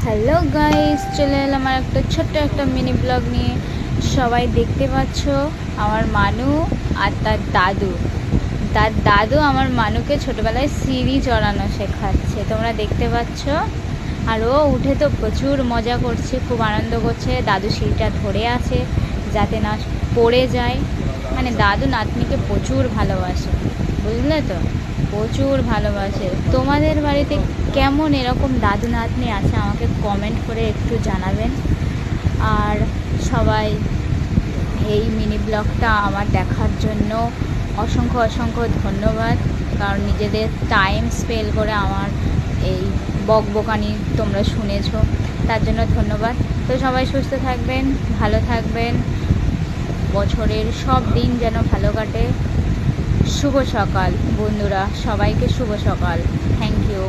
Hello guys, চলে এলাম আমার একটা ছোট্ট একটা মিনি ব্লগ নিয়ে। সবাই দেখতে পাচ্ছ আমার মানু আর তার দাদু আমার মানুকে ছোটোবেলায় সিঁড়ি চড়ানো শেখাচ্ছে, তোমরা দেখতে পাচ্ছ। আর ও উঠে তো প্রচুর মজা করছে, খুব আনন্দ করছে। দাদু সিঁড়িটা ধরে আছে যাতে না পড়ে যায়। মানে দাদু নাতনিকে প্রচুর ভালোবাসে, বুঝলে তো, প্রচুর ভালোবাসে। তোমাদের বাড়িতে কেমন এরকম দাদু নাতনি আছে আমাকে কমেন্ট করে একটু জানাবেন। আর সবাই এই মিনি ব্লগটা আমার দেখার জন্য অসংখ্য অসংখ্য ধন্যবাদ, কারণ নিজেদের টাইম স্পেন্ড করে আমার এই বকবকানি তোমরা শুনেছো, তার জন্য ধন্যবাদ। তো সবাই সুস্থ থাকবেন, ভালো থাকবেন, বছরের সব দিন যেন ভালো কাটে। শুভ সকাল বন্ধুরা, সবাইকে শুভ সকাল। Thank you.